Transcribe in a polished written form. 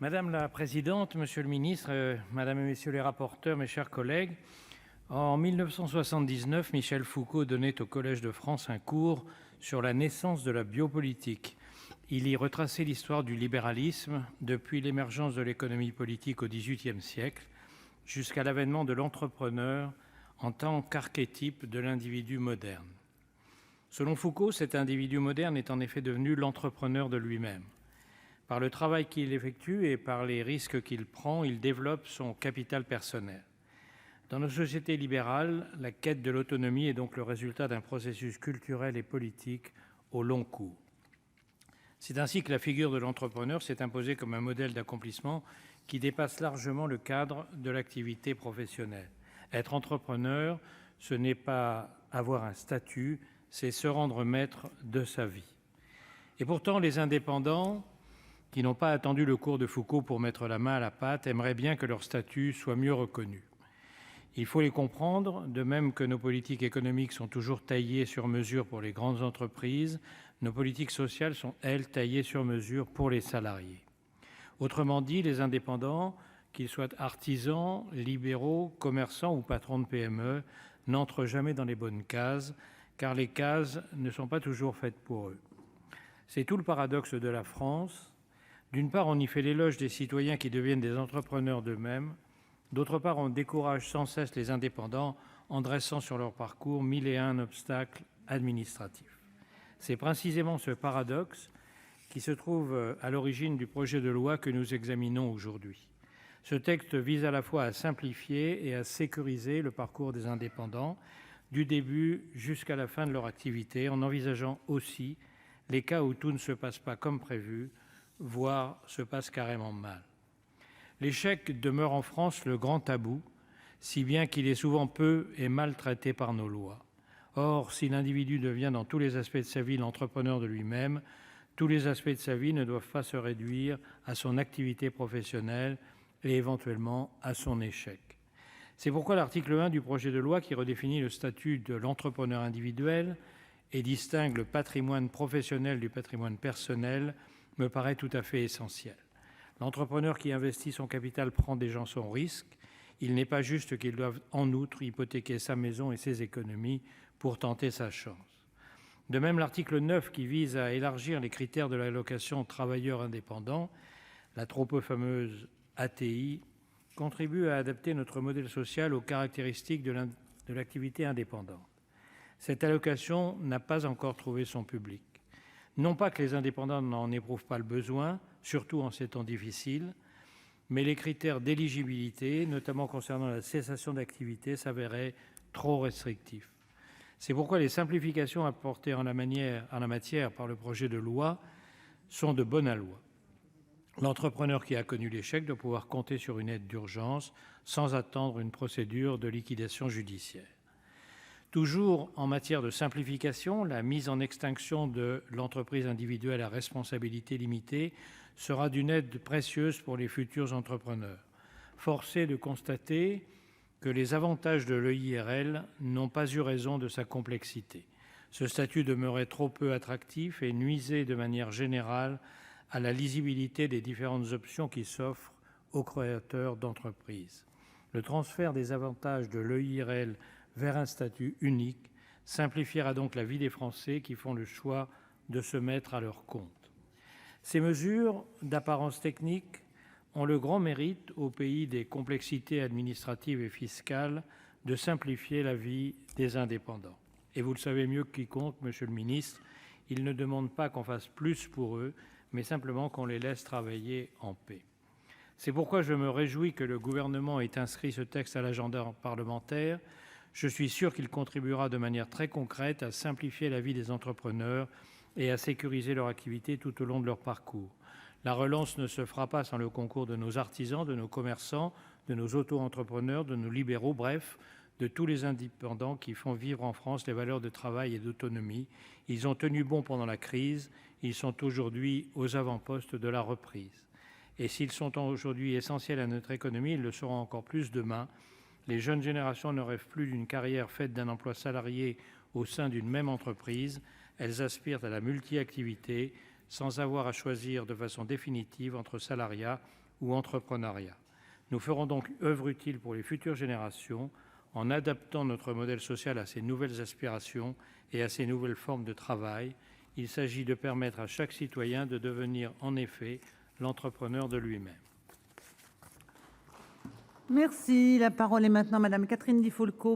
Madame la présidente, monsieur le ministre, madame et messieurs les rapporteurs, mes chers collègues, en 1979, Michel Foucault donnait au Collège de France un cours sur la naissance de la biopolitique. Il y retraçait l'histoire du libéralisme depuis l'émergence de l'économie politique au XVIIIe siècle jusqu'à l'avènement de l'entrepreneur en tant qu'archétype de l'individu moderne. Selon Foucault, cet individu moderne est en effet devenu l'entrepreneur de lui-même. Par le travail qu'il effectue et par les risques qu'il prend, il développe son capital personnel. Dans nos sociétés libérales, la quête de l'autonomie est donc le résultat d'un processus culturel et politique au long cours. C'est ainsi que la figure de l'entrepreneur s'est imposée comme un modèle d'accomplissement qui dépasse largement le cadre de l'activité professionnelle. Être entrepreneur, ce n'est pas avoir un statut, c'est se rendre maître de sa vie. Et pourtant, les indépendants, qui n'ont pas attendu le cours de Foucault pour mettre la main à la pâte, aimeraient bien que leur statut soit mieux reconnu. Il faut les comprendre, de même que nos politiques économiques sont toujours taillées sur mesure pour les grandes entreprises, nos politiques sociales sont, elles, taillées sur mesure pour les salariés. Autrement dit, les indépendants, qu'ils soient artisans, libéraux, commerçants ou patrons de PME, n'entrent jamais dans les bonnes cases, car les cases ne sont pas toujours faites pour eux. C'est tout le paradoxe de la France. D'une part, on y fait l'éloge des citoyens qui deviennent des entrepreneurs d'eux-mêmes. D'autre part, on décourage sans cesse les indépendants en dressant sur leur parcours 1001 obstacles administratifs. C'est précisément ce paradoxe qui se trouve à l'origine du projet de loi que nous examinons aujourd'hui. Ce texte vise à la fois à simplifier et à sécuriser le parcours des indépendants, du début jusqu'à la fin de leur activité, en envisageant aussi les cas où tout ne se passe pas comme prévu, voire se passe carrément mal. L'échec demeure en France le grand tabou, si bien qu'il est souvent peu et mal traité par nos lois. Or, si l'individu devient dans tous les aspects de sa vie l'entrepreneur de lui-même, tous les aspects de sa vie ne doivent pas se réduire à son activité professionnelle et éventuellement à son échec. C'est pourquoi l'article 1 du projet de loi, qui redéfinit le statut de l'entrepreneur individuel et distingue le patrimoine professionnel du patrimoine personnel, me paraît tout à fait essentiel. L'entrepreneur qui investit son capital prend déjà son risque. Il n'est pas juste qu'il doive en outre hypothéquer sa maison et ses économies pour tenter sa chance. De même, l'article 9 qui vise à élargir les critères de l'allocation travailleurs indépendants, la trop peu fameuse ATI, contribue à adapter notre modèle social aux caractéristiques de l'activité indépendante. Cette allocation n'a pas encore trouvé son public. Non pas que les indépendants n'en éprouvent pas le besoin, surtout en ces temps difficiles, mais les critères d'éligibilité, notamment concernant la cessation d'activité, s'avéraient trop restrictifs. C'est pourquoi les simplifications apportées en la matière par le projet de loi sont de bon aloi. L'entrepreneur qui a connu l'échec doit pouvoir compter sur une aide d'urgence sans attendre une procédure de liquidation judiciaire. Toujours en matière de simplification, la mise en extinction de l'entreprise individuelle à responsabilité limitée sera d'une aide précieuse pour les futurs entrepreneurs. Force est de constater que les avantages de l'EIRL n'ont pas eu raison de sa complexité. Ce statut demeurait trop peu attractif et nuisait de manière générale à la lisibilité des différentes options qui s'offrent aux créateurs d'entreprises. Le transfert des avantages de l'EIRL vers un statut unique simplifiera donc la vie des Français qui font le choix de se mettre à leur compte. Ces mesures d'apparence technique ont le grand mérite, au pays des complexités administratives et fiscales, de simplifier la vie des indépendants. Et vous le savez mieux que quiconque, monsieur le ministre, ils ne demandent pas qu'on fasse plus pour eux, mais simplement qu'on les laisse travailler en paix. C'est pourquoi je me réjouis que le gouvernement ait inscrit ce texte à l'agenda parlementaire. Je suis sûr qu'il contribuera de manière très concrète à simplifier la vie des entrepreneurs et à sécuriser leur activité tout au long de leur parcours. La relance ne se fera pas sans le concours de nos artisans, de nos commerçants, de nos auto-entrepreneurs, de nos libéraux, bref, de tous les indépendants qui font vivre en France les valeurs de travail et d'autonomie. Ils ont tenu bon pendant la crise, ils sont aujourd'hui aux avant-postes de la reprise. Et s'ils sont aujourd'hui essentiels à notre économie, ils le seront encore plus demain. Les jeunes générations ne rêvent plus d'une carrière faite d'un emploi salarié au sein d'une même entreprise. Elles aspirent à la multi-activité sans avoir à choisir de façon définitive entre salariat ou entrepreneuriat. Nous ferons donc œuvre utile pour les futures générations en adaptant notre modèle social à ces nouvelles aspirations et à ces nouvelles formes de travail. Il s'agit de permettre à chaque citoyen de devenir en effet l'entrepreneur de lui-même. Merci, la parole est maintenant madame Catherine Di Folco.